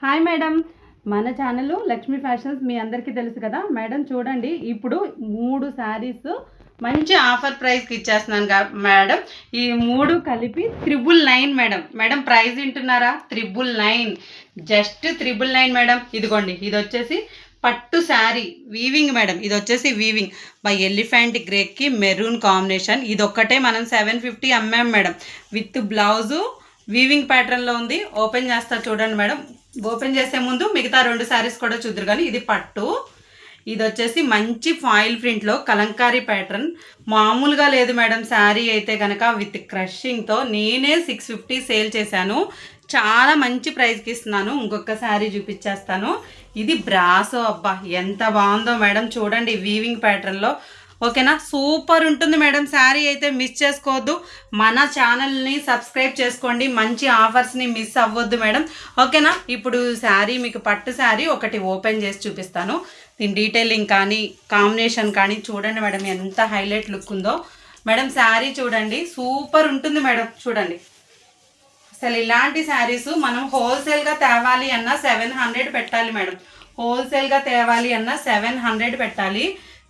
Hi madam, మన channel Lakshmi fashions మీ అందరికీ తెలుసు కదా మేడం. చూడండి, ఇప్పుడు 3 శారీస్ మంచి ఆఫర్ ప్రైస్కి ఇచ్చేస్తున్నాను మేడం. ఈ 3 కలిపి 999 మేడం. మేడం ప్రైస్ వింటున్నారా? 999, జస్ట్ 999 మేడం. ఇదిగోండి, ఇది వచ్చేసి పట్టు శారీ వీవింగ్ మేడం. ఇది వచ్చేసి వీవింగ్ బై ఎలిఫెంట్ గ్రేకి మెరూన్ కాంబినేషన్. ఇది ఒక్కటే మనం 750 అమ్మాం మేడం. విత్ బ్లౌజు వీవింగ్ ప్యాటర్న్లో ఉంది. ఓపెన్ చేస్తా చూడండి మేడం. ఓపెన్ చేసే ముందు మిగతా 2 శారీస్ కూడా చూద్దరు. కానీ ఇది పట్టు, ఇది వచ్చేసి మంచి ఫాయిల్ ప్రింట్లో కలంకారీ ప్యాటర్న్. మామూలుగా లేదు మేడం శారీ అయితే కనుక. విత్ క్రషింగ్తో నేనే 650 సేల్ చేశాను. చాలా మంచి ప్రైస్కి ఇస్తున్నాను. ఇంకొక శారీ చూపించేస్తాను. ఇది బ్రాసో. అబ్బా ఎంత బాగుందో మేడం. చూడండి వీవింగ్ ప్యాటర్న్లో. ఓకేనా, సూపర్ ఉంటుంది మేడం. శారీ అయితే మిస్ చేసుకోవద్దు. మన ఛానల్ని సబ్స్క్రైబ్ చేసుకోండి. మంచి ఆఫర్స్ని మిస్ అవ్వద్దు మేడం. ఓకేనా, ఇప్పుడు శారీ మీకు పట్టు శారీ ఒకటి ఓపెన్ చేసి చూపిస్తాను. దీని డీటెయిలింగ్ కానీ కాంబినేషన్ కానీ చూడండి మేడం, ఎంత హైలైట్ లుక్ ఉందో మేడం. శారీ చూడండి, సూపర్ ఉంటుంది మేడం. చూడండి, అసలు ఇలాంటి శారీస్ మనం హోల్సేల్గా తేవాలి అన్నా 700 పెట్టాలి మేడం. హోల్సేల్గా తేవాలి అన్నా 700 పెట్టాలి.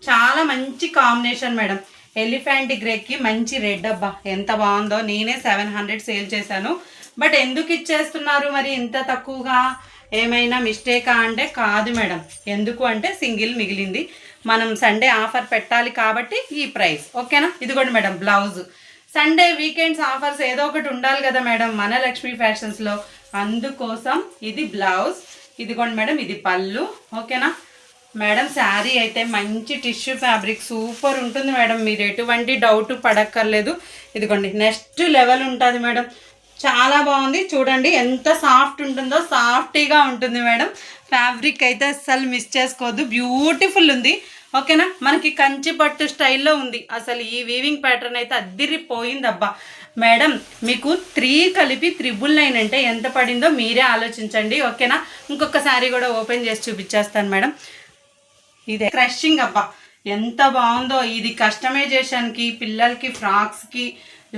చాలా మంచి కాంబినేషన్ మేడం. ఎలిఫెంట్ గ్రేకి మంచి రెడ్. అబ్బా ఎంత బాగుందో. నేనే 700 సేల్ చేశాను. బట్ ఎందుకు ఇచ్చేస్తున్నారు మరి ఇంత తక్కువగా? ఏమైనా మిస్టేకా అంటే కాదు మేడం. ఎందుకు అంటే సింగిల్ మిగిలింది. మనం సండే ఆఫర్ పెట్టాలి కాబట్టి ఈ ప్రైస్. ఓకేనా, ఇదిగోండి madam blouse. Sunday weekends offers ఏదో ఒకటి ఉండాలి కదా మేడం మన లక్ష్మీ ఫ్యాషన్స్లో. అందుకోసం ఇది బ్లౌజ్. ఇదిగోండి మేడం, ఇది పళ్ళు. ఓకేనా మేడం, శారీ అయితే మంచి టిష్యూ ఫ్యాబ్రిక్ సూపర్ ఉంటుంది మేడం. మీరు ఎటువంటి డౌట్ పడక్కర్లేదు. ఇదిగోండి, నెక్స్ట్ లెవెల్ ఉంటుంది మేడం. చాలా బాగుంది. చూడండి ఎంత సాఫ్ట్ ఉంటుందో. సాఫ్టీగా ఉంటుంది మేడం. ఫ్యాబ్రిక్ అయితే అస్సలు మిస్ చేసుకోవద్దు. బ్యూటిఫుల్ ఉంది. ఓకేనా, మనకి కంచి పట్టు స్టైల్లో ఉంది. అసలు ఈ వీవింగ్ ప్యాటర్న్ అయితే అద్దిరిపోయింది. అబ్బా మేడం, మీకు 3 కలిపి 999 అంటే ఎంత పడిందో మీరే ఆలోచించండి. ఓకేనా, ఇంకొక శారీ కూడా ఓపెన్ చేసి చూపించేస్తాను మేడం. ఇదే క్రషింగ్. అబ్బా ఎంత బాగుందో. ఇది కస్టమైజేషన్కి, పిల్లలకి ఫ్రాక్స్కి,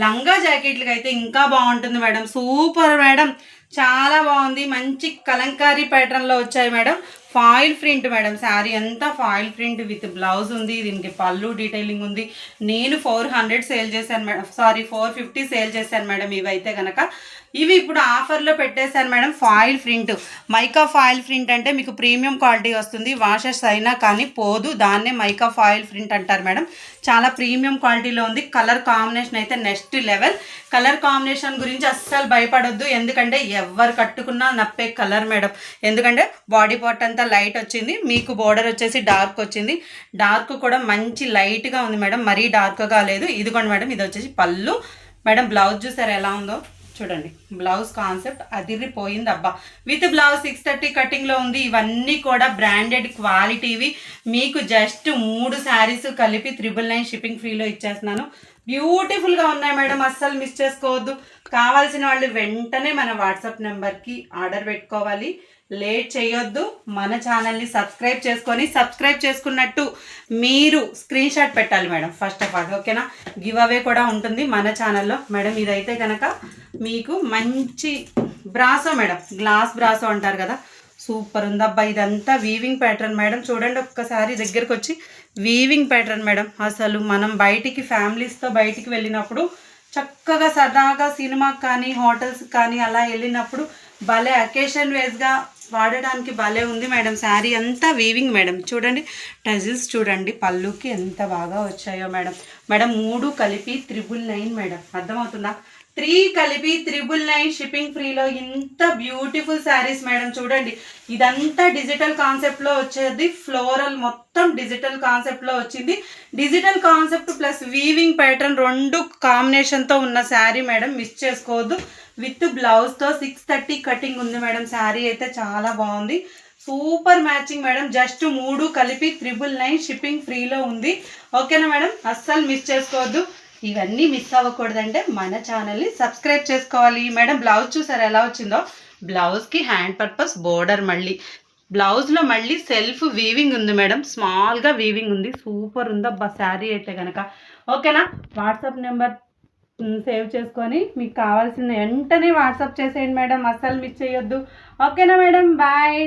లంగా జాకెట్లకి అయితే ఇంకా బాగుంటుంది మేడం. సూపర్ మేడం, చాలా బాగుంది. మంచి కలంకారీ ప్యాటర్న్లో వచ్చాయి madam. Foil print madam. Sari అంతా ఫాయిల్ ప్రింట్ విత్ బ్లౌజ్ ఉంది. దీనికి పళ్ళు డీటెయిలింగ్ ఉంది. నేను 400 సేల్ చేశాను మేడం. 450 సేల్ చేశాను మేడం. ఇవైతే కనుక ఇవి ఇప్పుడు ఆఫర్లో పెట్టేశాను madam. Foil print, mica foil print అంటే మీకు ప్రీమియం క్వాలిటీ వస్తుంది. వాషెస్ అయినా కానీ పోదు. దాన్నే మైకా ఫాయిల్ ప్రింట్ అంటారు మేడం. చాలా ప్రీమియం క్వాలిటీలో ఉంది. కలర్ కాంబినేషన్ అయితే నెక్స్ట్ లెవెల్. కలర్ కాంబినేషన్ గురించి అస్సలు భయపడొద్దు. ఎందుకంటే ఎవరు కట్టుకున్నా నప్పే కలర్ మేడం. ఎందుకంటే బాడీ పార్ట్ అంతా లైట్ వచ్చింది. మీకు బోర్డర్ వచ్చేసి డార్క్ వచ్చింది. డార్క్ కూడా మంచి లైట్గా ఉంది మేడం. మరీ డార్క్గా లేదు. ఇదిగోండి మేడం, ఇది వచ్చేసి పళ్ళు మేడం. బ్లౌజ్ చూసారు ఎలా ఉందో. చూడండి, బ్లౌజ్ కాన్సెప్ట్ అదిరిపోయింది. అబ్బా విత్ బ్లౌజ్ 630 కటింగ్లో ఉంది. ఇవన్నీ కూడా బ్రాండెడ్ క్వాలిటీవి. మీకు జస్ట్ 3 శారీస్ కలిపి 999 షిప్పింగ్ ఫ్రీలో ఇచ్చేస్తున్నాను. బ్యూటిఫుల్గా ఉన్నాయి మేడం. అస్సలు మిస్ చేసుకోవద్దు. కావాల్సిన వాళ్ళు వెంటనే మన వాట్సాప్ నెంబర్కి ఆర్డర్ పెట్టుకోవాలి. లేట్ చేయొద్దు. మన ఛానల్ని సబ్స్క్రైబ్ చేసుకొని, సబ్స్క్రైబ్ చేసుకున్నట్టు మీరు స్క్రీన్ షాట్ పెట్టాలి మేడం ఫస్ట్ ఆఫ్ ఆల్. ఓకేనా, గివ్ అవే కూడా ఉంటుంది మన ఛానల్లో మేడం. ఇదైతే కనుక మీకు మంచి బ్రాసో మేడం. గ్లాస్ బ్రాసో అంటారు కదా, సూపర్ ఉంది. అబ్బా ఇదంతా వీవింగ్ ప్యాటర్న్ మేడం. చూడండి ఒక్కసారి దగ్గరకు వచ్చి. Weaving pattern madam. అసలు మనం బయటికి ఫ్యామిలీస్తో బయటికి వెళ్ళినప్పుడు చక్కగా సరదాగా సినిమాకి కానీ హోటల్స్కి కానీ అలా వెళ్ళినప్పుడు భలే అకేషన్ వేస్గా వాడడానికి భలే ఉంది మేడం. శారీ అంతా వీవింగ్ మేడం. చూడండి టజిల్స్ చూడండి పళ్ళుకి ఎంత బాగా వచ్చాయో మేడం. మేడం 3 కలిపి 999 మేడం. అర్థమవుతుందా? 3 కలిపి 999 షిప్పింగ్ ఫ్రీలో ఇంత బ్యూటిఫుల్ శారీస్ మేడం. చూడండి, ఇదంతా డిజిటల్ కాన్సెప్ట్లో వచ్చేది. ఫ్లోరల్ మొత్తం డిజిటల్ కాన్సెప్ట్లో వచ్చింది. Digital concept plus weaving pattern 2 కాంబినేషన్తో ఉన్న శారీ మేడం. మిస్ చేసుకోవద్దు. విత్ బ్లౌజ్తో 630 కటింగ్ ఉంది మేడం. శారీ అయితే చాలా బాగుంది. Super matching madam. జస్ట్ 3 కలిపి 999 షిప్పింగ్ ఫ్రీలో ఉంది. ఓకేనా మేడం, అస్సలు మిస్ చేసుకోవద్దు. ఇవన్నీ మిస్ అవ్వకూడదంటే మన ఛానల్ని సబ్స్క్రైబ్ చేసుకోవాలి మేడం. బ్లౌజ్ చూసారు ఎలా వచ్చిందో. బ్లౌజ్కి హ్యాండ్ పర్పస్ బోర్డర్, మళ్ళీ బ్లౌజ్లో మళ్ళీ సెల్ఫ్ వీవింగ్ ఉంది మేడం. స్మాల్గా వీవింగ్ ఉంది. సూపర్ ఉంది అబ్బా శారీ అయితే కనుక. ఓకేనా, వాట్సాప్ నెంబర్ సేవ్ చేసుకొని మీకు కావాల్సిన వెంటనే వాట్సాప్ చేసేయండి మేడం, అస్సలు మిస్ చేయొద్దు. ఓకేనా మేడం? బాయ్.